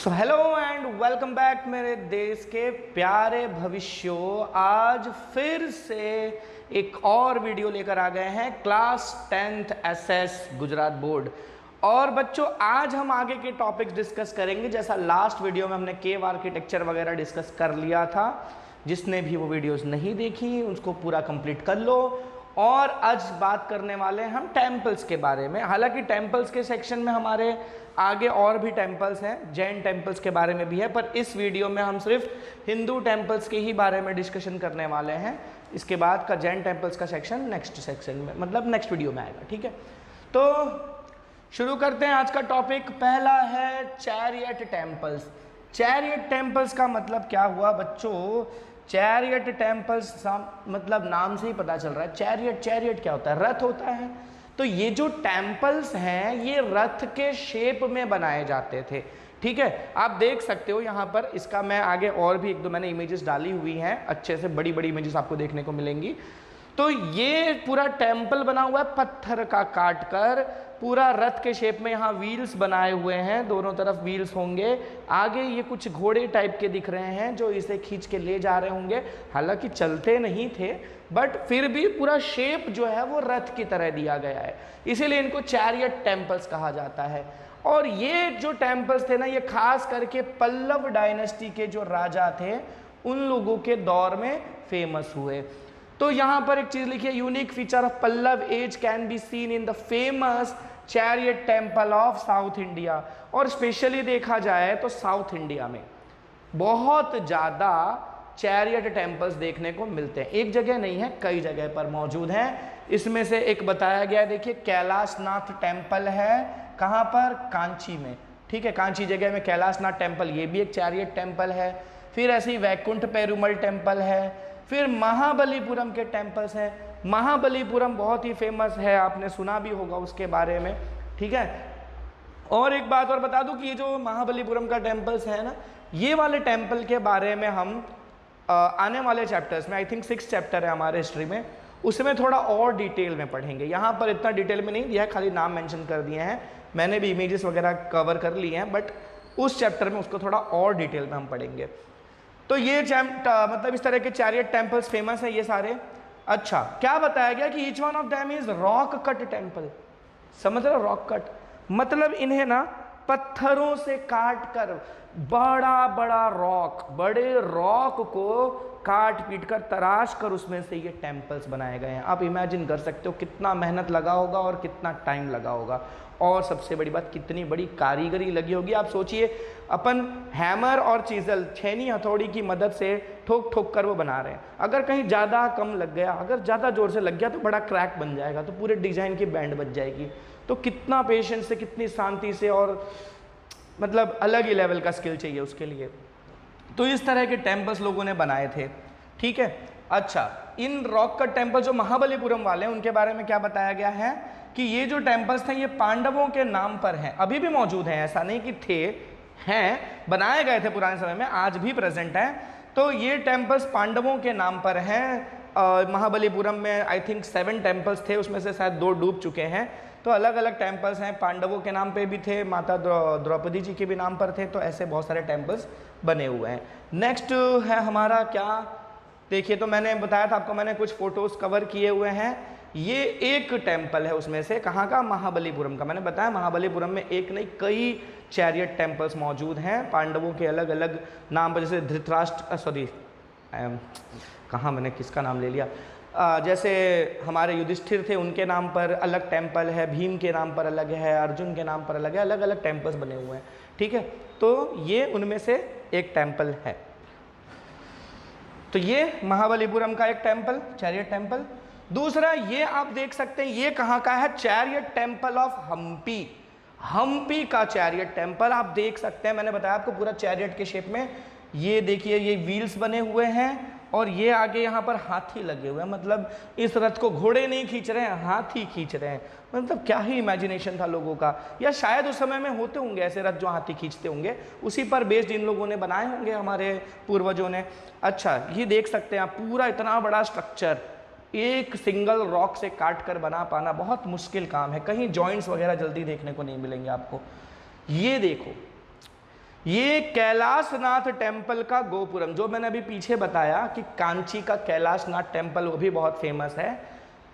So hello and welcome back मेरे देश के प्यारे भविष्यों। आज फिर से एक और वीडियो लेकर आ गए हैं class 10th SS Gujarat board. और बच्चों आज हम आगे के टॉपिक्स डिस्कस करेंगे। जैसा लास्ट वीडियो में हमने केव आर्किटेक्चर वगैरह डिस्कस कर लिया था, जिसने भी वो वीडियोस नहीं देखी उसको पूरा कंप्लीट कर लो। और आज बात करने वाले हैं हम टेम्पल्स के बारे में। हालांकि टेम्पल्स के सेक्शन में हमारे आगे और भी टेम्पल्स हैं, जैन टेम्पल्स के बारे में भी है, पर इस वीडियो में हम सिर्फ हिंदू टेम्पल्स के ही बारे में डिस्कशन करने वाले हैं। इसके बाद का जैन टेम्पल्स का सेक्शन नेक्स्ट सेक्शन में, मतलब नेक्स्ट वीडियो में आएगा। ठीक है, तो शुरू करते हैं। आज का टॉपिक पहला है चैरियट टेम्पल्स। चैरियट टेम्पल्स का मतलब क्या हुआ बच्चों? चैरियट टेम्पल्स मतलब नाम से ही पता चल रहा है। चैरियट क्या होता है? रथ होता है। तो ये जो टेम्पल्स हैं ये रथ के शेप में बनाए जाते थे। ठीक है, आप देख सकते हो यहाँ पर। इसका मैं आगे और भी एक दो मैंने इमेजेस डाली हुई हैं, अच्छे से बड़ी बड़ी इमेजेस आपको देखने को मिलेंगी। तो ये पूरा टेम्पल बना हुआ है पत्थर का काट कर, पूरा रथ के शेप में। यहाँ व्हील्स बनाए हुए हैं, दोनों तरफ व्हील्स होंगे। आगे ये कुछ घोड़े टाइप के दिख रहे हैं जो इसे खींच के ले जा रहे होंगे। हालांकि चलते नहीं थे, बट फिर भी पूरा शेप जो है वो रथ की तरह दिया गया है, इसीलिए इनको चैरियट टेम्पल्स कहा जाता है। और ये जो टेम्पल्स थे ना, ये खास करके पल्लव डायनेस्टी के जो राजा थे उन लोगों के दौर में फेमस हुए। तो यहां पर एक चीज लिखी है, unique feature of Pallava age can be seen in the famous chariot temple of South India. और स्पेशली देखा जाए तो साउथ इंडिया में बहुत ज्यादा चैरियट टेम्पल्स देखने को मिलते हैं। एक जगह नहीं है, कई जगह पर मौजूद हैं। इसमें से एक बताया गया, देखिए कैलाशनाथ टेम्पल है। कहां पर? कांची में। ठीक है, कांची जगह में कैलाशनाथ टेम्पल, ये भी एक चैरियट टेम्पल है। फिर ऐसे ही वैकुंठ पेरुमल टेम्पल है। फिर महाबलीपुरम के टेम्पल्स हैं। महाबलीपुरम बहुत ही फेमस है, आपने सुना भी होगा उसके बारे में। ठीक है, और एक बात और बता दूं कि ये जो महाबलीपुरम का टेम्पल्स है ना, ये वाले टेम्पल के बारे में हम आने वाले चैप्टर्स में, आई थिंक 6 चैप्टर है हमारे हिस्ट्री में, उसमें थोड़ा और डिटेल में पढ़ेंगे। यहाँ पर इतना डिटेल में नहीं दिया है, खाली नाम मेंशन कर दिए हैं। मैंने भी इमेजेस वगैरह कवर कर लिए हैं, बट उस चैप्टर में उसको थोड़ा और डिटेल में हम पढ़ेंगे। तो ये मतलब इस तरह के चैरियट टेम्पल्स फेमस हैं ये सारे। अच्छा, क्या बताया गया कि each one of them is rock cut temple. समझ रहे हो? रॉक कट मतलब इन्हें ना पत्थरों से काट कर बड़ा बड़ा रॉक, बड़े रॉक को काट पीट कर तराश कर उसमें से ये टेम्पल्स बनाए गए हैं। आप इमेजिन कर सकते हो कितना मेहनत लगा होगा और कितना टाइम लगा होगा, और सबसे बड़ी बात कितनी बड़ी कारीगरी लगी होगी। आप सोचिए, अपन हैमर और चीजल, छेनी हथौड़ी की मदद से ठोक ठोक कर वो बना रहे हैं। अगर कहीं ज़्यादा कम लग गया, अगर ज़्यादा जोर से लग गया तो बड़ा क्रैक बन जाएगा, तो पूरे डिजाइन की बैंड बच जाएगी। तो कितना पेशेंस से, कितनी शांति से, और मतलब अलग ही लेवल का स्किल चाहिए उसके लिए। तो इस तरह के टेम्पल्स लोगों ने बनाए थे। ठीक है, अच्छा, इन रॉक कट टेम्पल जो महाबलीपुरम वाले हैं उनके बारे में क्या बताया गया है कि ये जो टेम्पल्स थे ये पांडवों के नाम पर हैं। अभी भी मौजूद हैं, ऐसा नहीं कि थे, हैं, बनाए गए थे पुराने समय में, आज भी प्रेजेंट हैं। तो ये टेम्पल्स पांडवों के नाम पर हैं। महाबलीपुरम में आई थिंक 7 टेम्पल्स थे, उसमें से शायद 2 डूब चुके हैं। तो अलग अलग टेम्पल्स हैं, पांडवों के नाम पे भी थे, माता द्रौपदी जी के भी नाम पर थे। तो ऐसे बहुत सारे टेम्पल्स बने हुए हैं। नेक्स्ट है हमारा क्या, देखिए, तो मैंने बताया था आपको, मैंने कुछ फोटोज कवर किए हुए हैं। ये एक टेम्पल है उसमें से, कहाँ का? महाबलीपुरम का। मैंने बताया महाबलीपुरम में एक नहीं कई चैरियट टेम्पल्स मौजूद हैं पांडवों के अलग अलग नाम पर। जैसे धृतराष्ट्र, सॉरी कहाँ मैंने किसका नाम ले लिया, जैसे हमारे युधिष्ठिर थे उनके नाम पर अलग टेम्पल है, भीम के नाम पर अलग है, अर्जुन के नाम पर अलग है, अलग अलग टेम्पल्स बने हुए हैं। ठीक है, तो ये उनमें से एक टेम्पल है। तो ये महाबलीपुरम का एक टेम्पल, चैरियट टेम्पल। दूसरा ये आप देख सकते हैं, ये कहाँ का है? Chariot temple of Hampi. Hampi का चैरियट टेम्पल आप देख सकते हैं, मैंने बताया आपको पूरा चैरियट के शेप में। ये देखिए, ये व्हील्स बने हुए हैं, और ये आगे यहाँ पर हाथी लगे हुए हैं। मतलब इस रथ को घोड़े नहीं खींच रहे हैं, हाथी खींच रहे हैं। मतलब क्या ही इमेजिनेशन था लोगों का, या शायद उस समय में होते होंगे ऐसे रथ जो हाथी खींचते होंगे, उसी पर बेस्ड इन लोगों ने बनाए होंगे, हमारे पूर्वजों ने। अच्छा, ये देख सकते हैं आप, पूरा इतना बड़ा स्ट्रक्चर एक सिंगल रॉक से काट कर बना पाना बहुत मुश्किल काम है। कहीं जॉइंट्स वगैरह जल्दी देखने को नहीं मिलेंगे आपको। ये देखो, ये कैलाशनाथ टेम्पल का गोपुरम, जो मैंने अभी पीछे बताया कि कांची का कैलाशनाथ टेम्पल वो भी बहुत फेमस है,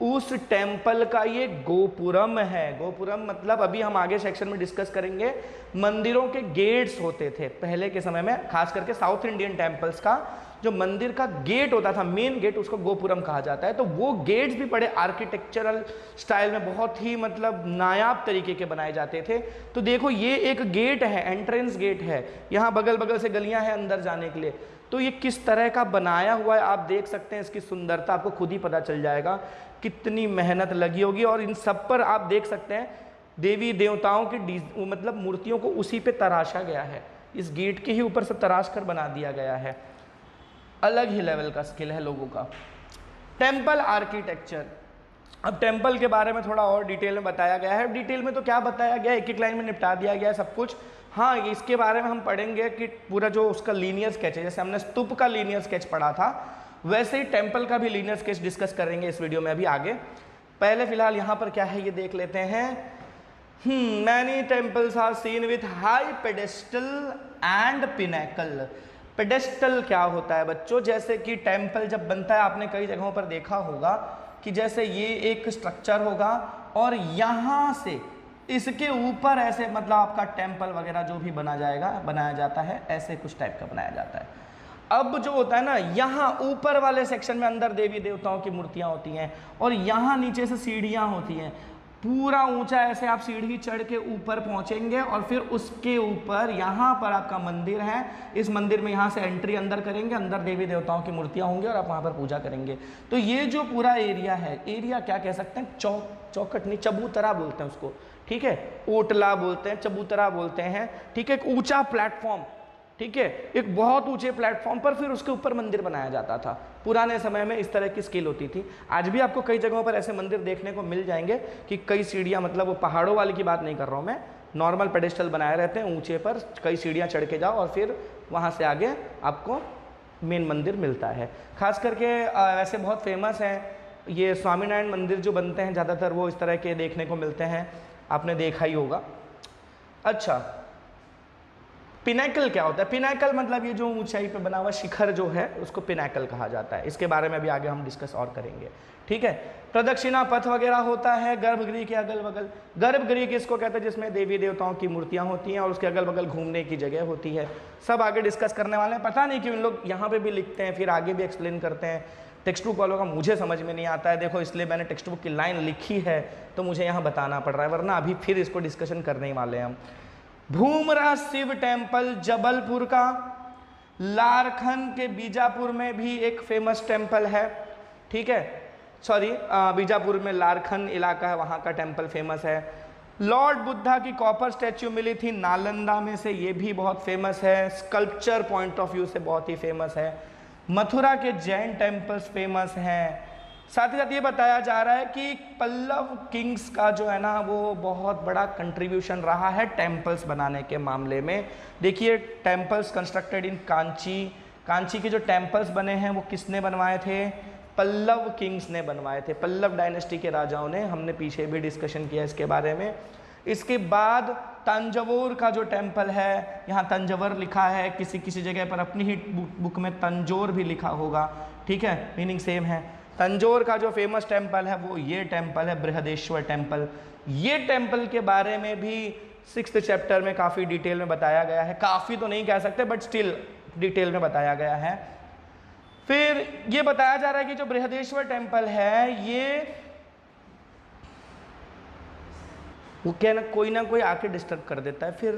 उस टेम्पल का ये गोपुरम है। गोपुरम मतलब अभी हम आगे सेक्शन में डिस्कस करेंगे, मंदिरों के गेट्स होते थे पहले के समय में, खास करके साउथ इंडियन टेम्पल्स का जो मंदिर का गेट होता था, मेन गेट, उसको गोपुरम कहा जाता है। तो वो गेट्स भी बड़े आर्किटेक्चरल स्टाइल में बहुत ही मतलब नायाब तरीके के बनाए जाते थे। तो देखो ये एक गेट है, एंट्रेंस गेट है, यहाँ बगल बगल से गलियां हैं अंदर जाने के लिए। तो ये किस तरह का बनाया हुआ है आप देख सकते हैं, इसकी सुंदरता आपको खुद ही पता चल जाएगा कितनी मेहनत लगी होगी। और इन सब पर आप देख सकते हैं देवी देवताओं की मतलब मूर्तियों को उसी पे तराशा गया है, इस गेट के ही ऊपर से तराश कर बना दिया गया है। अलग ही लेवल का स्किल है लोगों का। टेम्पल आर्किटेक्चर, अब टेम्पल के बारे में थोड़ा और डिटेल में बताया गया है। डिटेल में तो क्या बताया गया है, एक एक लाइन में निपटा दिया गया है सब कुछ। हाँ, इसके बारे में हम पढ़ेंगे कि पूरा जो उसका लीनियर स्केच है, जैसे हमने स्तूप का लीनियर स्केच पढ़ा था, वैसे ही टेम्पल का भी लीनियर स्केच डिस्कस करेंगे इस वीडियो में अभी आगे। पहले फिलहाल यहाँ पर क्या है ये देख लेते हैं। Many temples are seen with high pedestal and pinnacle. Pedestal क्या होता है बच्चों, जैसे कि टेम्पल जब बनता है आपने कई जगहों पर देखा होगा कि जैसे ये एक स्ट्रक्चर होगा और यहाँ से इसके ऊपर ऐसे मतलब आपका टेम्पल वगैरह जो भी बनाया जाता है, ऐसे कुछ टाइप का बनाया जाता है। अब जो होता है ना, यहाँ ऊपर वाले सेक्शन में अंदर देवी देवताओं की मूर्तियाँ होती हैं और यहाँ नीचे से सीढ़ियाँ होती हैं। पूरा ऊंचा ऐसे आप सीढ़ी चढ़ के ऊपर पहुंचेंगे और फिर उसके ऊपर यहाँ पर आपका मंदिर है। इस मंदिर में यहाँ से एंट्री अंदर करेंगे, अंदर देवी देवताओं की मूर्तियाँ होंगी और आप वहाँ पर पूजा करेंगे। तो ये जो पूरा एरिया है, एरिया क्या कह सकते हैं, चौखट नहीं, चबूतरा बोलते हैं उसको, ठीक है, ओटला बोलते हैं, चबूतरा बोलते हैं, ठीक है। एक ऊंचा प्लेटफॉर्म, ठीक है, एक बहुत ऊंचे प्लेटफॉर्म पर फिर उसके ऊपर मंदिर बनाया जाता था। पुराने समय में इस तरह की स्किल होती थी। आज भी आपको कई जगहों पर ऐसे मंदिर देखने को मिल जाएंगे कि कई सीढ़ियाँ, मतलब वो पहाड़ों वाली की बात नहीं कर रहा हूँ मैं, नॉर्मल पेडेस्टल बनाए रहते हैं, ऊंचे पर कई सीढ़ियाँ चढ़ के जाओ और फिर वहाँ से आगे आपको मेन मंदिर मिलता है। खास करके वैसे बहुत फेमस है ये स्वामीनारायण मंदिर जो बनते हैं ज़्यादातर, वो इस तरह के देखने को मिलते हैं, आपने देखा ही होगा। अच्छा, पिनैकल क्या होता है? पिनैकल मतलब ये जो ऊंचाई पे बना हुआ शिखर जो है उसको पिनैकल कहा जाता है। इसके बारे में भी आगे हम डिस्कस और करेंगे, ठीक है। प्रदक्षिणा पथ वगैरह होता है गर्भगृह के अगल बगल। गर्भगृह किसको कहते हैं? जिसमें देवी देवताओं की मूर्तियां होती हैं और उसके अगल बगल घूमने की जगह होती है। सब आगे डिस्कस करने वाले हैं। पता नहीं क्यों इन लोग यहाँ पे भी लिखते हैं फिर आगे भी एक्सप्लेन करते हैं। टेक्स्ट बुक वालों का मुझे समझ में नहीं आता है, देखो इसलिए मैंने टेक्स्ट बुक की लाइन लिखी है तो मुझे यहाँ बताना पड़ रहा है, वरना अभी फिर इसको डिस्कशन करने ही वाले हैं हम। भूमरा शिव टेम्पल जबलपुर का, लारखन के बीजापुर में भी एक फेमस टेम्पल है, ठीक है, सॉरी बीजापुर में लारखन इलाका है, वहाँ का टेम्पल फेमस है। लॉर्ड बुद्धा की कॉपर स्टैच्यू मिली थी नालंदा में से, ये भी बहुत फेमस है, स्कल्पचर पॉइंट ऑफ व्यू से बहुत ही फेमस है। मथुरा के जैन टेम्पल्स फेमस हैं। साथ ही साथ ये बताया जा रहा है कि पल्लव किंग्स का जो है ना वो बहुत बड़ा कंट्रीब्यूशन रहा है टेम्पल्स बनाने के मामले में। देखिए temples constructed in Kanchi, Kanchi के जो टेम्पल्स बने हैं वो किसने बनवाए थे? पल्लव किंग्स ने बनवाए थे, पल्लव डायनेस्टी के राजाओं ने। हमने पीछे भी डिस्कशन किया इसके बारे में। इसके बाद तंजौर का जो टेम्पल है, यहाँ तंजौर लिखा है, किसी किसी जगह पर अपनी ही बुक में तंजौर भी लिखा होगा, ठीक है, मीनिंग सेम है। तंजौर का जो फेमस टेम्पल है वो ये टेम्पल है, बृहदेश्वर टेम्पल। ये टेम्पल के बारे में भी 6th चैप्टर में काफ़ी डिटेल में बताया गया है। काफ़ी तो नहीं कह सकते बट स्टिल डिटेल में बताया गया है। फिर ये बताया जा रहा है कि जो बृहदेश्वर टेम्पल है ये वो क्या ना कोई आके डिस्टर्ब कर देता है, फिर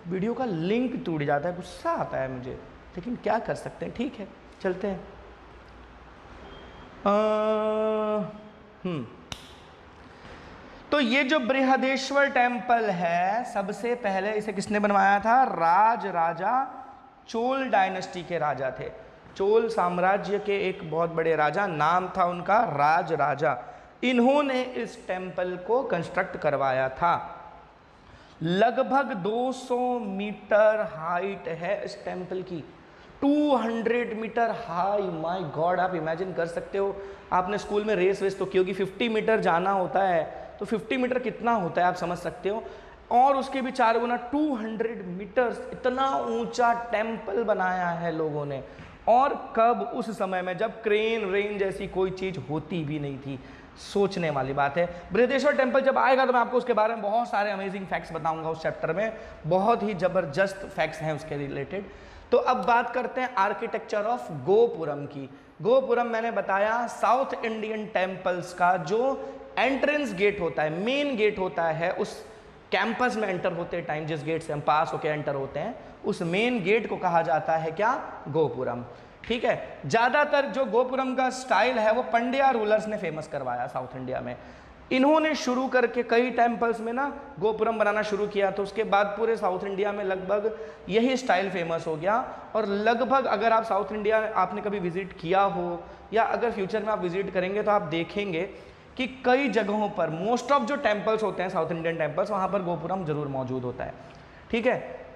वीडियो का लिंक टूट जाता है, गुस्सा आता है मुझे, लेकिन क्या कर सकते हैं, ठीक है चलते हैं। तो ये जो बृहदेश्वर टेम्पल है, सबसे पहले इसे किसने बनवाया था? राजा चोल डायनेस्टी के राजा थे। चोल साम्राज्य के एक बहुत बड़े राजा, नाम था उनका राजा। इन्होंने इस टेम्पल को कंस्ट्रक्ट करवाया था। लगभग 200 मीटर हाइट है इस टेम्पल की, 200 मीटर हाई। माय गॉड, आप इमेजिन कर सकते हो, आपने स्कूल में रेस तो की होगी, 50 मीटर जाना होता है तो 50 मीटर कितना होता है आप समझ सकते हो। और उसके भी 4 गुना 200 मीटर्स इतना ऊंचा टेम्पल बनाया है लोगों ने। और कब? उस समय में जब क्रेन रेन जैसी कोई चीज होती भी नहीं थी। सोचने वाली बात है। बृहदेश्वर टेम्पल जब आएगा तो मैं आपको उसके बारे में बहुत सारे अमेजिंग फैक्ट्स बताऊंगा उस चैप्टर में, बहुत ही जबरदस्त फैक्ट्स हैं उसके रिलेटेड। तो अब बात करते हैं आर्किटेक्चर ऑफ गोपुरम की। गोपुरम मैंने बताया साउथ इंडियन टेम्पल्स का जो एंट्रेंस गेट होता है, मेन गेट होता है, उस कैंपस में एंटर होते टाइम जिस गेट से हम पास होकर एंटर होते हैं, उस मेन गेट को कहा जाता है क्या? गोपुरम। ठीक है। ज्यादातर जो गोपुरम का स्टाइल है वो पंड्या रूलर्स ने फेमस करवाया साउथ इंडिया में। इन्होंने शुरू करके कई टेम्पल्स में ना गोपुरम बनाना शुरू किया, तो उसके बाद पूरे साउथ इंडिया में लगभग यही स्टाइल फेमस हो गया। और लगभग अगर आप साउथ इंडिया आपने कभी विजिट किया हो या अगर फ्यूचर में आप विजिट करेंगे तो आप देखेंगे कि कई जगहों पर मोस्ट ऑफ जो टेम्पल्स होते हैं साउथ इंडियन टेम्पल्स, वहाँ पर गोपुरम जरूर मौजूद होता है। ठीक है।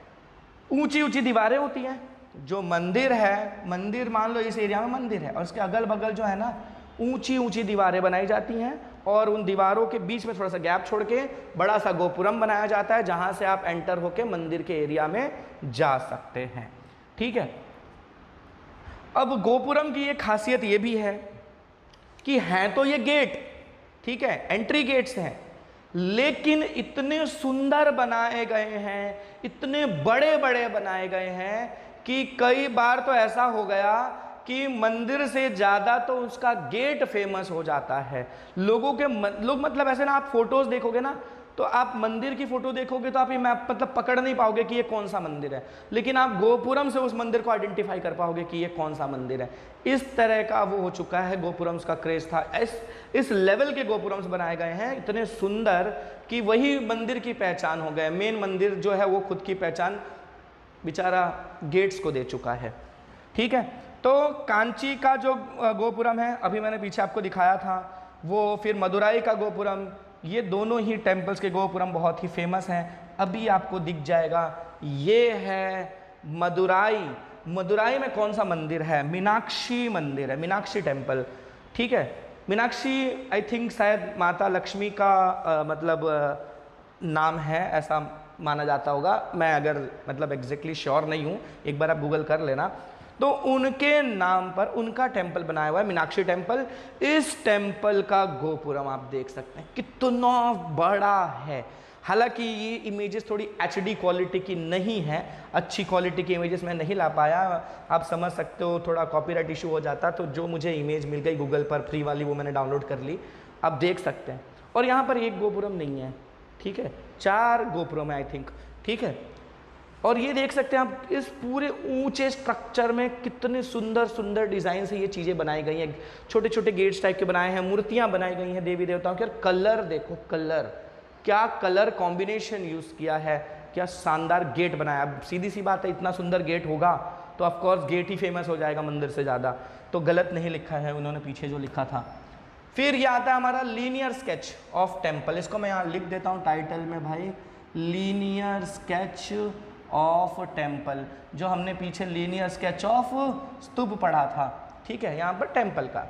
ऊंची ऊंची दीवारें होती हैं। जो मंदिर है, मंदिर मान लो इस एरिया में मंदिर है और उसके अगल बगल जो है ना ऊंची ऊंची दीवारें बनाई जाती हैं और उन दीवारों के बीच में थोड़ा सा गैप छोड़ के बड़ा सा गोपुरम बनाया जाता है जहां से आप एंटर होके मंदिर के एरिया में जा सकते हैं। ठीक है। अब गोपुरम की एक खासियत ये भी है कि हैं तो ये गेट, ठीक है, एंट्री गेट्स हैं, लेकिन इतने सुंदर बनाए गए हैं, इतने बड़े बड़े बनाए गए हैं कि कई बार तो ऐसा हो गया कि मंदिर से ज़्यादा तो उसका गेट फेमस हो जाता है। लोगों के लोग मतलब ऐसे ना, आप फोटोज देखोगे ना तो आप मंदिर की फोटो देखोगे तो आप ये मैप मतलब पकड़ नहीं पाओगे कि ये कौन सा मंदिर है, लेकिन आप गोपुरम से उस मंदिर को आइडेंटिफाई कर पाओगे कि ये कौन सा मंदिर है। इस तरह का वो हो चुका है, गोपुरम्स का क्रेज था। इस लेवल के गोपुरम्स बनाए गए हैं इतने सुंदर कि वही मंदिर की पहचान हो गए। मेन मंदिर जो है वो खुद की पहचान बेचारा गेट्स को दे चुका है। ठीक है। तो कांची का जो गोपुरम है अभी मैंने पीछे आपको दिखाया था, वो फिर मदुराई का गोपुरम, ये दोनों ही टेम्पल्स के गोपुरम बहुत ही फेमस हैं। अभी आपको दिख जाएगा, ये है मदुराई। मदुराई में कौन सा मंदिर है? मीनाक्षी मंदिर है, मीनाक्षी टेम्पल। ठीक है। मीनाक्षी आई थिंक शायद माता लक्ष्मी का नाम है, ऐसा माना जाता होगा। मैं अगर मतलब एग्जैक्टली श्योर नहीं हूँ, एक बार आप गूगल कर लेना। तो उनके नाम पर उनका टेम्पल बनाया हुआ है, मीनाक्षी टेम्पल। इस टेम्पल का गोपुरम आप देख सकते हैं कितना बड़ा है। हालांकि ये इमेजेस थोड़ी HD क्वालिटी की नहीं है, अच्छी क्वालिटी की इमेजेस मैं नहीं ला पाया, आप समझ सकते हो, थोड़ा कॉपीराइट इशू हो जाता। तो जो मुझे इमेज मिल गई गूगल पर फ्री वाली, वो मैंने डाउनलोड कर ली, आप देख सकते हैं। और यहाँ पर एक गोपुरम नहीं है, ठीक है, 4 गोपुरम है आई थिंक। ठीक है। और ये देख सकते हैं आप इस पूरे ऊंचे स्ट्रक्चर में कितने सुंदर सुंदर डिज़ाइन से ये चीज़ें बनाई गई हैं। छोटे छोटे गेट्स टाइप के बनाए हैं, मूर्तियां बनाई गई हैं देवी देवताओं के। और कलर देखो, कलर, क्या कलर कॉम्बिनेशन यूज़ किया है, क्या शानदार गेट बनाया। अब सीधी सी बात है, इतना सुंदर गेट होगा तो ऑफकोर्स गेट ही फेमस हो जाएगा मंदिर से ज़्यादा। तो गलत नहीं लिखा है उन्होंने पीछे जो लिखा था। फिर यह आता है हमारा लीनियर स्केच ऑफ टेम्पल। इसको मैं यहाँ लिख देता हूँ टाइटल में भाई, लीनियर स्केच ऑफ टेम्पल। जो हमने पीछे लीनियर स्केच ऑफ स्तूप पढ़ा था, ठीक है, यहाँ पर टेम्पल का।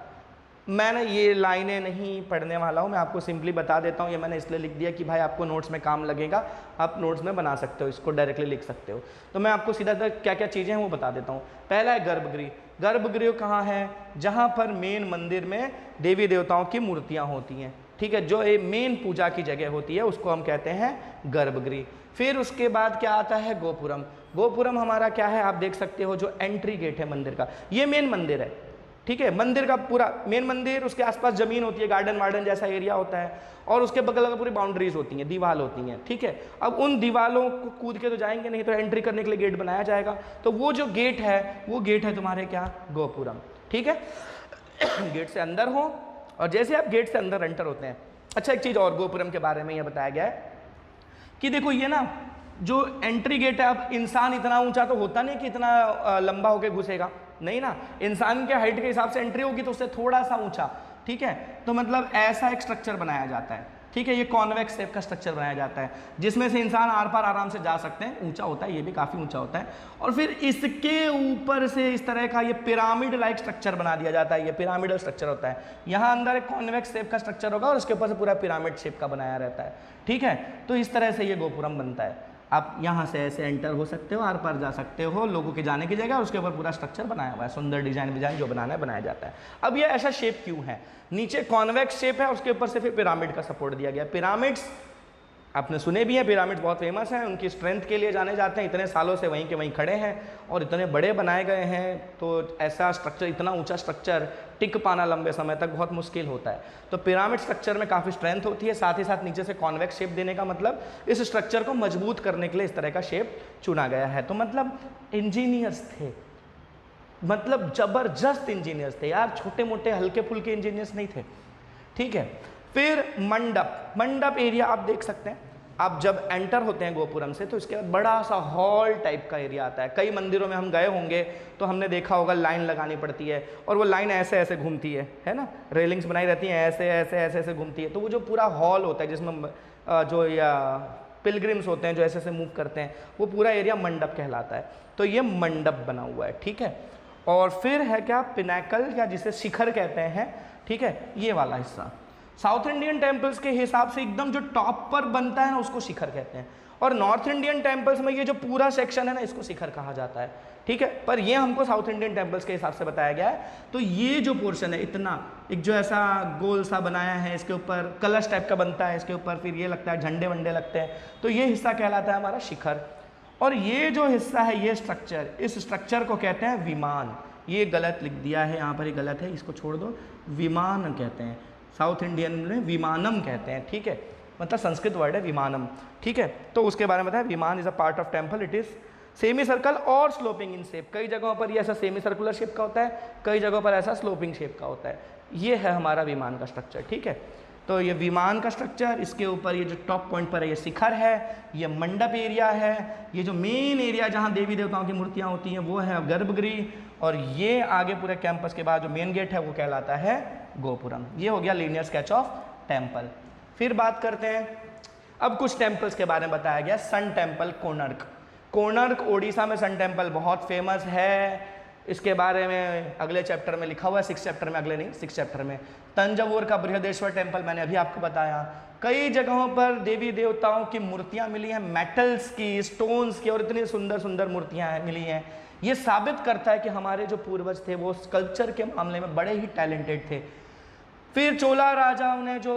मैंने ये लाइनें नहीं पढ़ने वाला हूँ, मैं आपको सिंपली बता देता हूँ। ये मैंने इसलिए लिख दिया कि भाई आपको नोट्स में काम लगेगा, आप नोट्स में बना सकते हो, इसको डायरेक्टली लिख सकते हो। तो मैं आपको सीधा क्या क्या चीज़ें हैं वो बता देता हूँ। पहला है गर्भगृह। गर्भगृह कहाँ है? जहाँ पर मेन मंदिर में देवी देवताओं की मूर्तियाँ होती हैं, ठीक है, जो ये मेन पूजा की जगह होती है उसको हम कहते हैं गर्भगृह। फिर उसके बाद क्या आता है? गोपुरम। गोपुरम हमारा क्या है? आप देख सकते हो जो एंट्री गेट है मंदिर का, ये मेन मंदिर है, ठीक है, मंदिर का पूरा मेन मंदिर, उसके आसपास जमीन होती है, गार्डन वार्डन जैसा एरिया होता है, और उसके बगल में पूरी बाउंड्रीज होती हैं, दीवार होती हैं, ठीक है। अब उन दीवारों को कूद के तो जाएंगे नहीं, तो एंट्री करने के लिए गेट बनाया जाएगा। तो वो जो गेट है वो गेट है तुम्हारे क्या? गोपुरम, ठीक है। गेट से अंदर हो, और जैसे आप गेट से अंदर एंटर होते हैं। अच्छा, एक चीज़ और गोपुरम के बारे में यह बताया गया है कि देखो ये ना जो एंट्री गेट है, अब इंसान इतना ऊंचा तो होता नहीं कि इतना लंबा होकर घुसेगा, नहीं ना, इंसान के हाइट के हिसाब से एंट्री होगी तो उससे थोड़ा सा ऊंचा, ठीक है। तो मतलब ऐसा एक स्ट्रक्चर बनाया जाता है, ठीक है। ये कॉन्वेक्स शेप का स्ट्रक्चर बनाया जाता है जिसमें से इंसान आर पार आराम से जा सकते हैं। ऊंचा होता है, ये भी काफ़ी ऊंचा होता है। और फिर इसके ऊपर से इस तरह का ये पिरामिड लाइक स्ट्रक्चर बना दिया जाता है। ये पिरामिडल स्ट्रक्चर होता है। यहाँ अंदर एक कॉन्वेक्स शेप का स्ट्रक्चर होगा और उसके ऊपर से पूरा पिरामिड शेप का बनाया रहता है। ठीक है, तो इस तरह से ये गोपुरम बनता है। आप यहाँ से ऐसे एंटर हो सकते हो, आर पार जा सकते हो लोगों के जाने की जगह, और उसके ऊपर पूरा स्ट्रक्चर बनाया हुआ है। सुंदर डिजाइन जो बनाना है बनाया जाता है। अब ये ऐसा शेप क्यों है? नीचे कॉन्वेक्स शेप है, उसके ऊपर से फिर पिरामिड का सपोर्ट दिया गया। पिरामिड्स आपने सुने भी हैं, पिरामिड बहुत फेमस हैं, उनकी स्ट्रेंथ के लिए जाने जाते हैं। इतने सालों से वहीं के वहीं खड़े हैं और इतने बड़े बनाए गए हैं, तो ऐसा स्ट्रक्चर, इतना ऊंचा स्ट्रक्चर टिक पाना लंबे समय तक बहुत मुश्किल होता है। तो पिरामिड स्ट्रक्चर में काफ़ी स्ट्रेंथ होती है। साथ ही साथ नीचे से कॉन्वेक्स शेप देने का मतलब इस स्ट्रक्चर को मजबूत करने के लिए इस तरह का शेप चुना गया है। तो मतलब इंजीनियर्स थे, मतलब जबरदस्त इंजीनियर्स थे यार, छोटे मोटे हल्के फुल्के इंजीनियर्स नहीं थे। ठीक है, फिर मंडप एरिया आप देख सकते हैं। आप जब एंटर होते हैं गोपुरम से तो इसके बाद बड़ा सा हॉल टाइप का एरिया आता है। कई मंदिरों में हम गए होंगे तो हमने देखा होगा लाइन लगानी पड़ती है और वो लाइन ऐसे ऐसे घूमती है ना, रेलिंग्स बनाई रहती हैं, ऐसे ऐसे ऐसे ऐसे घूमती है। तो वो जो पूरा हॉल होता है जिसमें जो या पिलग्रिम्स होते हैं जो ऐसे ऐसे मूव करते हैं, वो पूरा एरिया मंडप कहलाता है। तो ये मंडप बना हुआ है। ठीक है, और फिर है क्या, पिनाकल या जिसे शिखर कहते हैं। ठीक है, ये वाला हिस्सा साउथ इंडियन टेम्पल्स के हिसाब से एकदम जो टॉप पर बनता है ना, उसको शिखर कहते हैं। और नॉर्थ इंडियन टेम्पल्स में ये जो पूरा सेक्शन है ना, इसको शिखर कहा जाता है। ठीक है, पर ये हमको साउथ इंडियन टेम्पल्स के हिसाब से बताया गया है। तो ये जो पोर्शन है इतना, एक जो ऐसा गोल सा बनाया है, इसके ऊपर कलश टाइप का बनता है, इसके ऊपर फिर ये लगता है झंडे वंडे लगते हैं, तो ये हिस्सा कहलाता है हमारा शिखर। और ये जो हिस्सा है, ये स्ट्रक्चर, इस स्ट्रक्चर को कहते हैं विमान। ये गलत लिख दिया है यहाँ पर, ये गलत है, इसको छोड़ दो, विमान कहते हैं। साउथ इंडियन में विमानम कहते हैं। ठीक है, मतलब संस्कृत वर्ड है विमानम। ठीक है, तो उसके बारे में बताया, विमान is a part of temple, it is semi circle और स्लोपिंग इन शेप। कई जगहों पर ये ऐसा सेमी सर्कुलर शेप का होता है, कई जगहों पर ऐसा स्लोपिंग शेप का होता है। ये है हमारा विमान का स्ट्रक्चर। ठीक है, तो ये विमान का स्ट्रक्चर, इसके ऊपर ये जो टॉप पॉइंट पर है ये शिखर है, ये मंडप एरिया है, ये जो मेन एरिया जहाँ देवी देवताओं की मूर्तियाँ होती हैं वो है गर्भगृह, और ये आगे पूरे कैंपस के बाद जो मेन गेट है वो कहलाता है गोपुरम। ये हो गया लीनियर स्केच ऑफ टेम्पल। फिर बात करते हैं, अब कुछ टेम्पल्स के बारे में बताया गया। सन टेम्पल कोणार्क ओडिशा में सन टेम्पल बहुत फेमस है। इसके बारे में अगले चैप्टर में लिखा हुआ है, 6 चैप्टर में, अगले नहीं 6 चैप्टर में। तंजावुर का बृहदेश्वर टेम्पल मैंने अभी आपको बताया। कई जगहों पर देवी देवताओं की मूर्तियां मिली हैं, मेटल्स की, स्टोन्स की, और इतनी सुंदर सुंदर मूर्तियां मिली हैं। ये साबित करता है कि हमारे जो पूर्वज थे वो स्कल्पचर के मामले में बड़े ही टैलेंटेड थे। फिर चोला राजाओं ने जो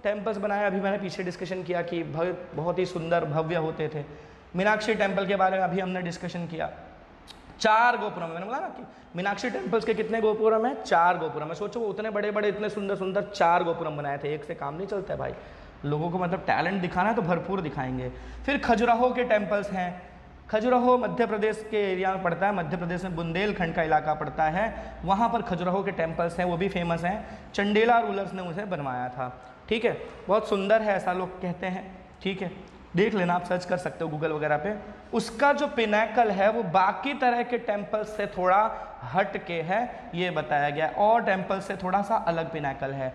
टेम्पल्स बनाए, अभी मैंने पीछे डिस्कशन किया कि बहुत ही सुंदर भव्य होते थे। मीनाक्षी टेम्पल के बारे में अभी हमने डिस्कशन किया। 4 गोपुरम, मैंने बोला ना कि मीनाक्षी टेम्पल्स के कितने गोपुरम है? 4 गोपुरम है। सोचो वो उतने बड़े बड़े इतने सुंदर सुंदर 4 गोपुरम बनाए थे। एक से काम नहीं चलता है भाई, लोगों को मतलब टैलेंट दिखाना है तो भरपूर दिखाएंगे। फिर खजुराहो के टेम्पल्स हैं। खजुराहो मध्य प्रदेश के एरिया में पड़ता है, मध्य प्रदेश में बुंदेलखंड का इलाका पड़ता है, वहाँ पर खजुराहो के टेम्पल्स हैं, वो भी फेमस हैं। चंडेला रूलर्स ने उसे बनवाया था। ठीक है, बहुत सुंदर है ऐसा लोग कहते हैं। ठीक है, देख लेना, आप सर्च कर सकते हो गूगल वगैरह पे। उसका जो पिनाकल है वो बाकी तरह के टेम्पल्स से थोड़ा हट के है, ये बताया गया, और टेम्पल से थोड़ा सा अलग पिनाकल है।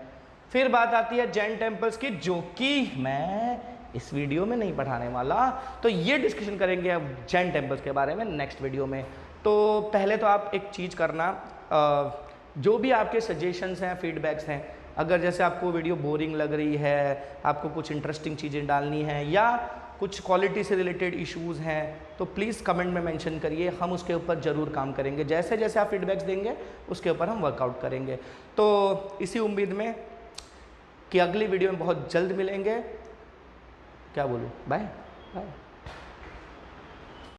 फिर बात आती है जैन टेम्पल्स की, जो कि मैं इस वीडियो में नहीं पढ़ाने वाला, तो ये डिस्कशन करेंगे अब जैन टेम्पल्स के बारे में नेक्स्ट वीडियो में। तो पहले तो आप एक चीज़ करना, जो भी आपके सजेशंस हैं, फीडबैक्स हैं, अगर जैसे आपको वीडियो बोरिंग लग रही है, आपको कुछ इंटरेस्टिंग चीज़ें डालनी है, या कुछ क्वालिटी से रिलेटेड इश्यूज़ हैं, तो प्लीज़ कमेंट में मेंशन करिए, हम उसके ऊपर ज़रूर काम करेंगे। जैसे जैसे आप फीडबैक्स देंगे उसके ऊपर हम वर्कआउट करेंगे। तो इसी उम्मीद में कि अगली वीडियो में बहुत जल्द मिलेंगे। क्या बोलूँ, बाय बाय।